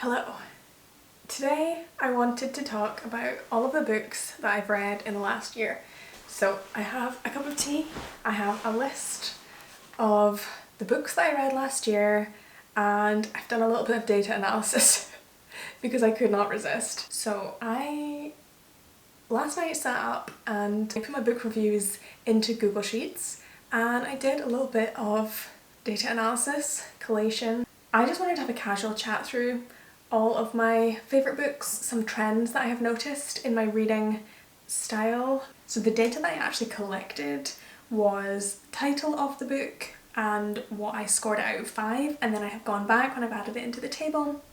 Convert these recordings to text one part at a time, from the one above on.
Hello. Today I wanted to talk about all of the books that I've read in the last year. So I have a cup of tea, I have a list of the books that I read last year, and I've done a little bit of data analysis because I could not resist. So I last night sat up and I put my book reviews into Google Sheets and I did a little bit of data analysis, collation. I just wanted to have a casual chat through all of my favourite books, some trends that I have noticed in my reading style. So the data that I actually collected was title of the book and what I scored out of 5, and then I have gone back when I've added it into the table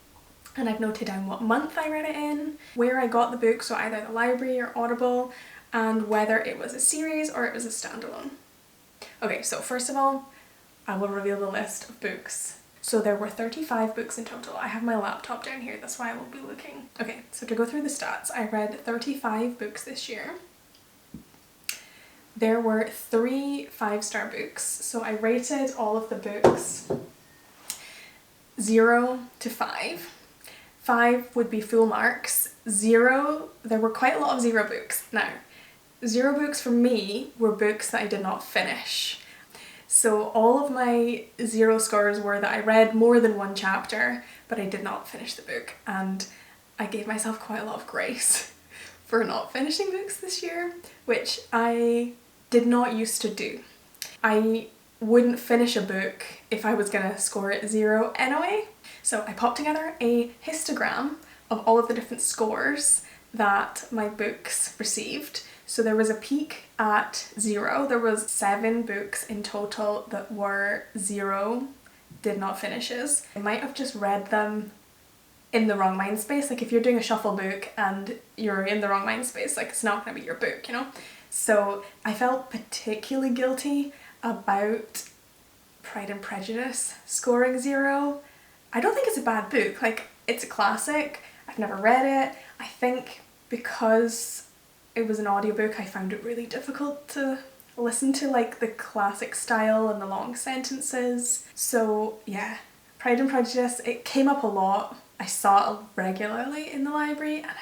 and I've noted down what month I read it in, where I got the book, so either the library or Audible, and whether it was a series or it was a standalone. Okay, so first of all, I will reveal the list of books. So there were 35 books in total. I have my laptop down here, that's why I won't be looking. Okay, so to go through the stats, I read 35 books this year. There were 3 5-star books, so I rated all of the books 0 to 5. 5 would be full marks. 0, there were quite a lot of 0 books. Now, 0 books for me were books that I did not finish. So all of my 0 scores were that I read more than one chapter, but I did not finish the book, and I gave myself quite a lot of grace for not finishing books this year, which I did not used to do. I wouldn't finish a book if I was gonna score it 0 anyway. So I popped together a histogram of all of the different scores that my books received. So there was a peak at 0. There was 7 books in total that were 0 did not finishes. I might have just read them in the wrong mind space. Like if you're doing a shuffle book and you're in the wrong mind space, like it's not going to be your book, you know? So I felt particularly guilty about Pride and Prejudice scoring 0. I don't think it's a bad book. Like, it's a classic. I've never read it. I think because it was an audiobook, I found it really difficult to listen to, like the classic style and the long sentences. So yeah, Pride and Prejudice, it came up a lot. I saw it regularly in the library and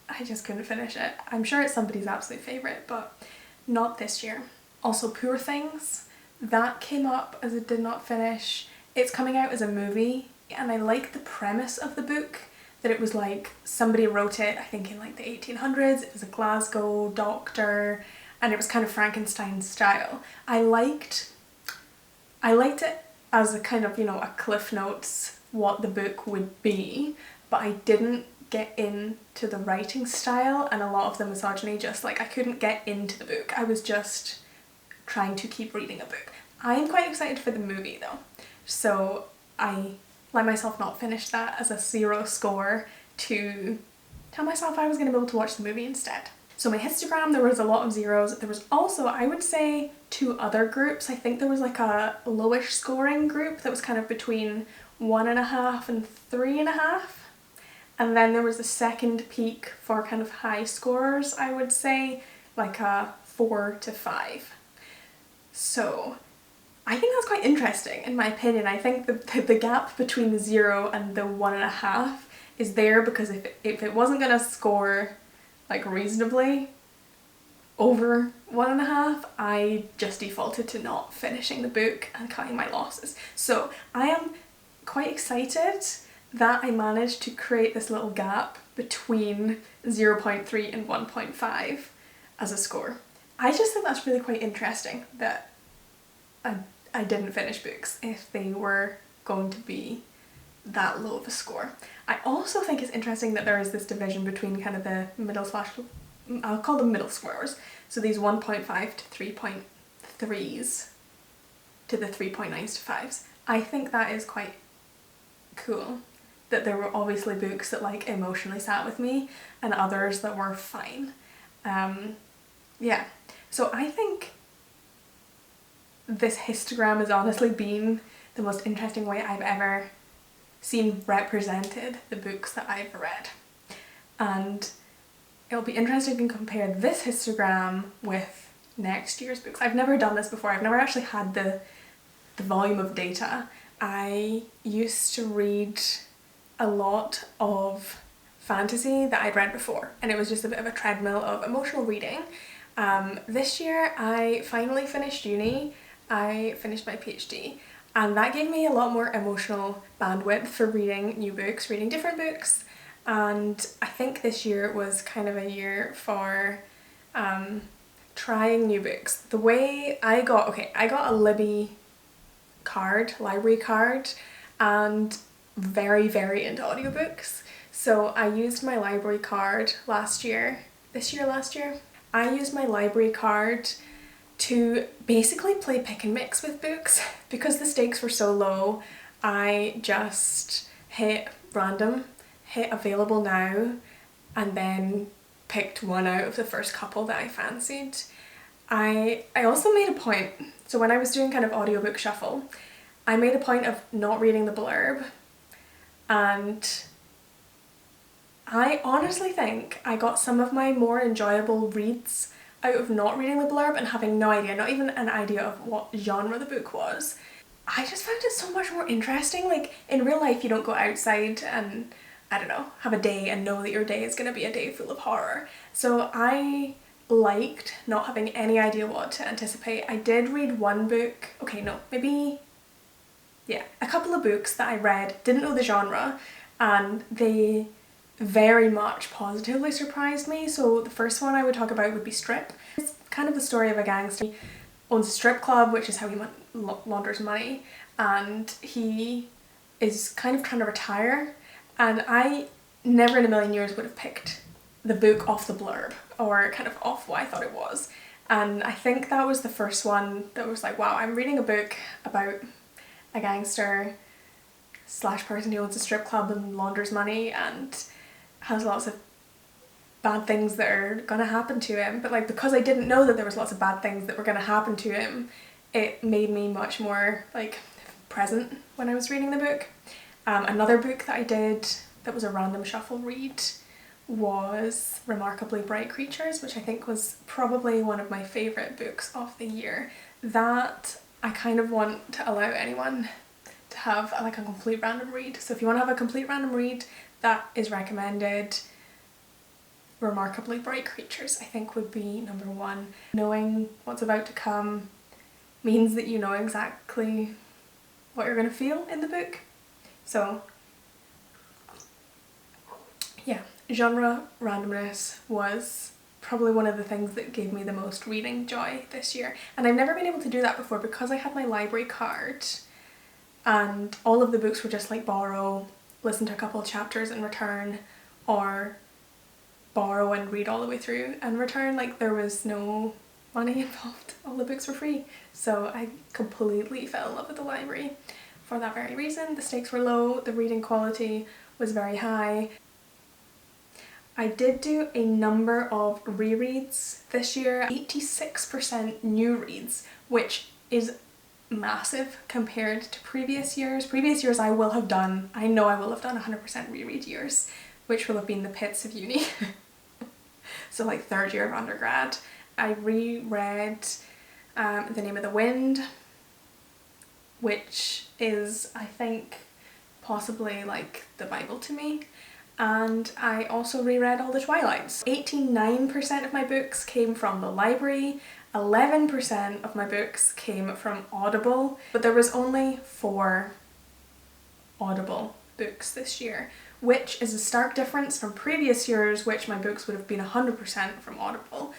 I just couldn't finish it. I'm sure it's somebody's absolute favourite, but not this year. Also Poor Things, that came up as a did not finish. It's coming out as a movie and I like the premise of the book, that it was like somebody wrote it, I think in like the 1800s, it was a Glasgow doctor and it was kind of Frankenstein style. I liked it as a kind of, you know, a Cliff Notes what the book would be, but I didn't get into the writing style and a lot of the misogyny, just like I couldn't get into the book. I was just trying to keep reading a book. I am quite excited for the movie though, so I let myself not finish that as a 0 score to tell myself I was going to be able to watch the movie instead. So my histogram, there was a lot of 0s. There was also, I would say, 2 other groups. I think there was like a lowish scoring group that was kind of between 1.5 and 3.5. And then there was the second peak for kind of high scorers, I would say, like a 4 to 5. So I think that's quite interesting in my opinion. I think the gap between the 0 and the 1.5 is there because if it wasn't gonna score like reasonably over 1.5, I just defaulted to not finishing the book and cutting my losses. So I am quite excited that I managed to create this little gap between 0.3 and 1.5 as a score. I just think that's really quite interesting that I didn't finish books if they were going to be that low of a score. I also think it's interesting that there is this division between kind of the I'll call them middle scorers. So these 1.5 to 3.3s to the 3.9s to 5s. I think that is quite cool. That there were obviously books that like emotionally sat with me and others that were fine. Yeah, so I think this histogram has honestly been the most interesting way I've ever seen represented the books that I've read. And it'll be interesting to compare this histogram with next year's books. I've never done this before. I've never actually had the volume of data. I used to read a lot of fantasy that I'd read before, and it was just a bit of a treadmill of emotional reading. This year I finally finished uni, I finished my PhD, and that gave me a lot more emotional bandwidth for reading new books, reading different books, and I think this year was kind of a year for trying new books. The way I got a Libby library card, and very, very into audiobooks. So I used my library card last year. I used my library card to basically play pick and mix with books. Because the stakes were so low, I just hit random, hit available now, and then picked one out of the first couple that I fancied. I also made a point, so when I was doing kind of audiobook shuffle, I made a point of not reading the blurb, and I honestly think I got some of my more enjoyable reads out of not reading the blurb and having no idea, not even an idea of what genre the book was. I just found it so much more interesting. Like, in real life you don't go outside and, I don't know, have a day and know that your day is going to be a day full of horror. So I liked not having any idea what to anticipate. I did read one book, a couple of books that I read, didn't know the genre, and they very much positively surprised me. So the first one I would talk about would be Strip. It's kind of the story of a gangster. He owns a strip club, which is how he launders money, and he is kind of trying to retire, and I never in a million years would have picked the book off the blurb, or kind of off what I thought it was. And I think that was the first one that was like, wow, I'm reading a book about a gangster / person who owns a strip club and launders money and has lots of bad things that are gonna happen to him. But like, because I didn't know that there was lots of bad things that were gonna happen to him, it made me much more like present when I was reading the book. Another book that I did that was a random shuffle read was Remarkably Bright Creatures, which I think was probably one of my favourite books of the year. That I kind of want to allow anyone to have like a complete random read. So if you want to have a complete random read, that is recommended. Remarkably Bright Creatures I think would be number one. Knowing what's about to come means that you know exactly what you're going to feel in the book. So yeah, genre randomness was probably one of the things that gave me the most reading joy this year. And I've never been able to do that before because I had my library card and all of the books were just like borrow, listen to a couple of chapters and return, or borrow and read all the way through and return. Like, there was no money involved, all the books were free. So I completely fell in love with the library for that very reason. The stakes were low, the reading quality was very high. I did do a number of rereads this year, 86% new reads, which is massive compared to previous years. Previous years I know I will have done 100% reread years, which will have been the pits of uni. So like third year of undergrad. I reread The Name of the Wind, which is, I think, possibly like the Bible to me. And I also reread all the Twilights. 89% of my books came from the library, 11% of my books came from Audible, but there was only 4 Audible books this year, which is a stark difference from previous years, which my books would have been 100% from Audible.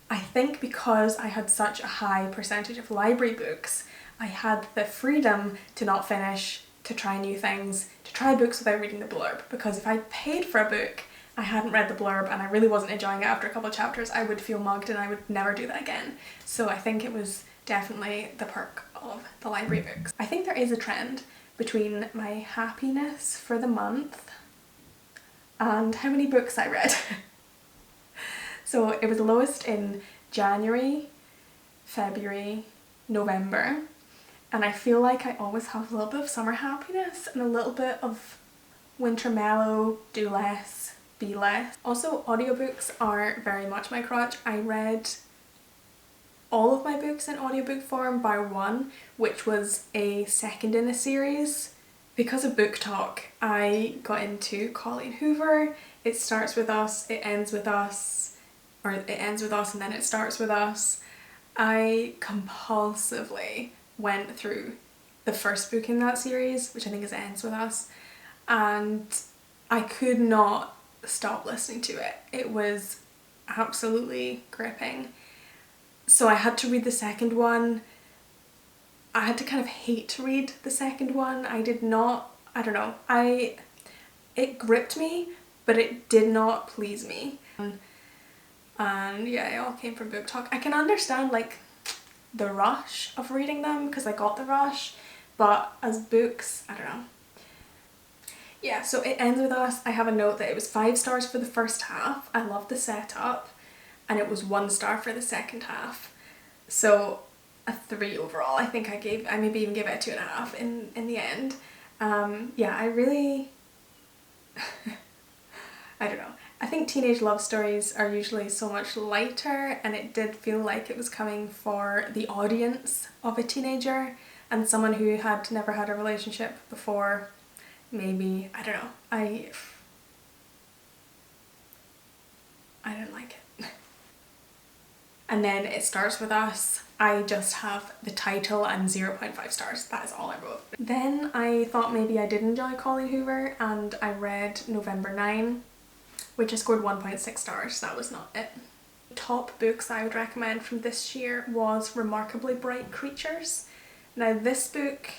I think because I had such a high percentage of library books, I had the freedom to not finish, to try new things, to try books without reading the blurb. Because if I paid for a book, I hadn't read the blurb and I really wasn't enjoying it after a couple of chapters, I would feel mugged and I would never do that again. So I think it was definitely the perk of the library books. I think there is a trend between my happiness for the month and how many books I read. So it was lowest in January, February, November, and I feel like I always have a little bit of summer happiness and a little bit of winter mellow, do less, be less. Also, audiobooks are very much my crutch. I read all of my books in audiobook form bar one, which was a second in a series Because of Booktok, I got into Colleen Hoover. It starts with us, it ends with us, or it ends with us and then it starts with us. I compulsively went through the first book in that series, which I think is Ends With Us, and I could not stop listening to it. It was absolutely gripping. So I had to read the second one. I had to kind of hate to read the second one. I don't know, it gripped me, but it did not please me. And yeah, it all came from Booktok. I can understand like the rush of reading them because I got the rush, but as books, I don't know. Yeah, so it ends with us. I have a note that it was 5 stars for the first half. I loved the setup, and it was 1 star for the second half. So a 3 overall. I think I maybe even gave it a 2.5 in the end. Yeah, I really I don't know. I think teenage love stories are usually so much lighter, and it did feel like it was coming for the audience of a teenager and someone who had never had a relationship before. Maybe, I don't know. I didn't like it. And then it starts with us. I just have the title and 0.5 stars. That is all I wrote. Then I thought maybe I did enjoy Colleen Hoover, and I read November 9, which I scored 1.6 stars. That was not it. Top books I would recommend from this year was Remarkably Bright Creatures. Now this book,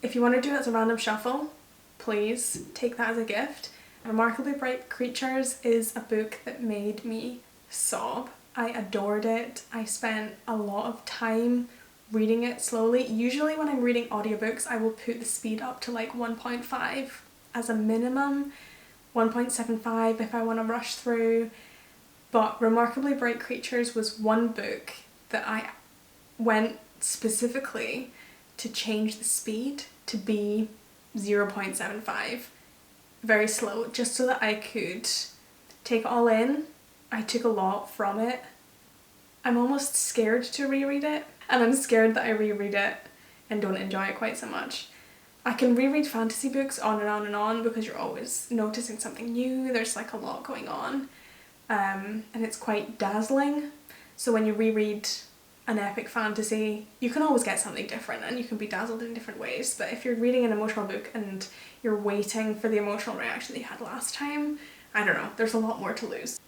if you want to do it as a random shuffle, please take that as a gift. Remarkably Bright Creatures is a book that made me sob. I adored it. I spent a lot of time reading it slowly. Usually when I'm reading audiobooks, I will put the speed up to like 1.5 as a minimum, 1.75 if I want to rush through. But Remarkably Bright Creatures was one book that I went specifically to change the speed to be 0.75, very slow, just so that I could take it all in. I took a lot from it. I'm almost scared to reread it, and I'm scared that I reread it and don't enjoy it quite so much. I can reread fantasy books on and on and on because you're always noticing something new, there's like a lot going on, and it's quite dazzling. So when you reread an epic fantasy, you can always get something different and you can be dazzled in different ways. But if you're reading an emotional book and you're waiting for the emotional reaction that you had last time, I don't know, there's a lot more to lose.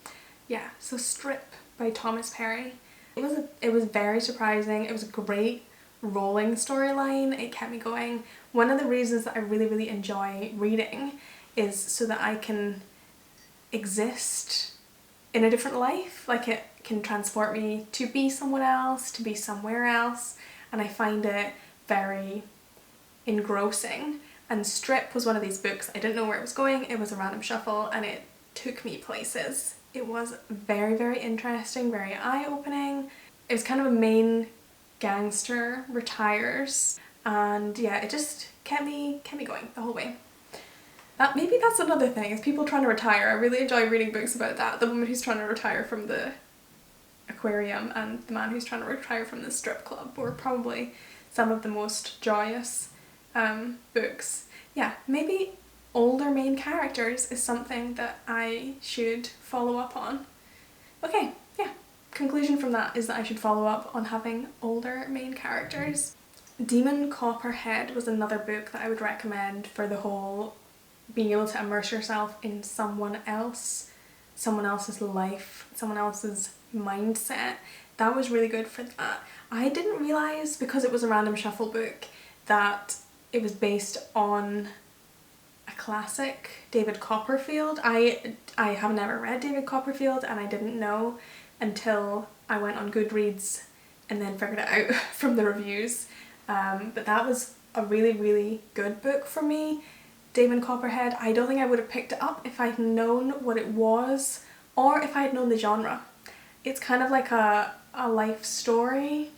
Yeah, so Strip by Thomas Perry. It was very surprising. It was a great rolling storyline. It kept me going. One of the reasons that I really enjoy reading is so that I can exist in a different life. Like, it can transport me to be someone else, to be somewhere else, and I find it very engrossing. And Strip was one of these books. I didn't know where it was going. It was a random shuffle and it took me places. It was very interesting, very eye-opening. It was kind of a main gangster retires, and yeah, it just kept me going the whole way. Maybe that's another thing, is people trying to retire. I really enjoy reading books about that. The woman who's trying to retire from the aquarium and the man who's trying to retire from the strip club were probably some of the most joyous books. Yeah, maybe older main characters is something that I should follow up on. Okay, yeah, conclusion from that is that I should follow up on having older main characters. Demon Copperhead was another book that I would recommend for the whole being able to immerse yourself in someone else's life, someone else's mindset. That was really good for that. I didn't realise, because it was a random shuffle book, that it was based on a classic, David Copperfield. I have never read David Copperfield, and I didn't know until I went on Goodreads and then figured it out from the reviews. But that was a really good book for me. David Copperhead, I don't think I would have picked it up if I'd known what it was, or if I had known the genre. It's kind of like a life story,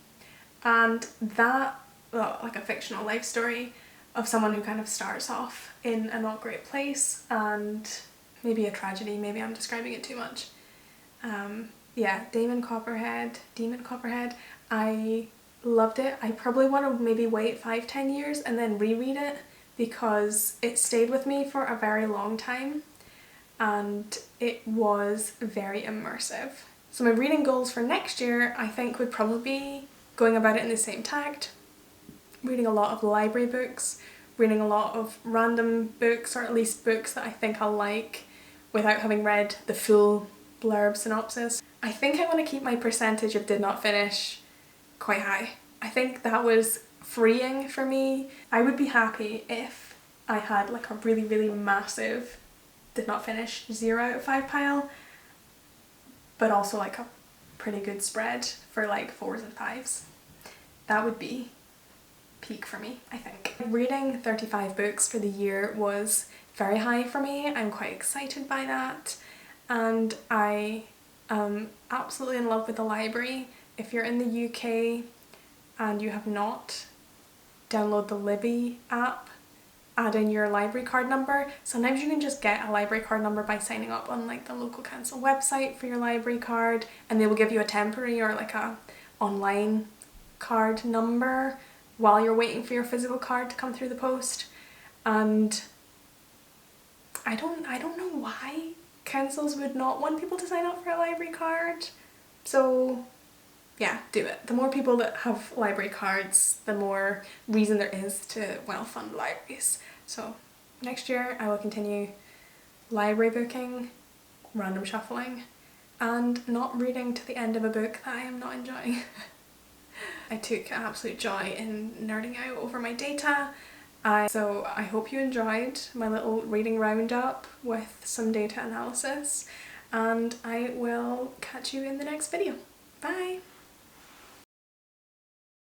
and that, well, like a fictional life story of someone who kind of starts off in a not great place, and maybe a tragedy, maybe I'm describing it too much. Yeah, Demon Copperhead, I loved it. I probably want to maybe wait 5-10 years and then reread it because it stayed with me for a very long time and it was very immersive. So my reading goals for next year I think would probably be going about it in the same tact, reading a lot of library books, reading a lot of random books, or at least books that I think I'll like without having read the full blurb synopsis. I think I want to keep my percentage of did not finish quite high. I think that was freeing for me. I would be happy if I had like a really, really massive did not finish 0 out of 5 pile, but also like a pretty good spread for like 4s and 5s. That would be peak for me, I think. Reading 35 books for the year was very high for me. I'm quite excited by that, and I am absolutely in love with the library. If you're in the UK and you have not, download the Libby app, add in your library card number. Sometimes you can just get a library card number by signing up on like the local council website for your library card, and they will give you a temporary or like a online card number while you're waiting for your physical card to come through the post. And I don't know why councils would not want people to sign up for a library card. So yeah, do it. The more people that have library cards, the more reason there is to well fund libraries. So next year I will continue library booking, random shuffling, and not reading to the end of a book that I am not enjoying. I took absolute joy in nerding out over my data. So I hope you enjoyed my little reading roundup with some data analysis, and I will catch you in the next video. Bye!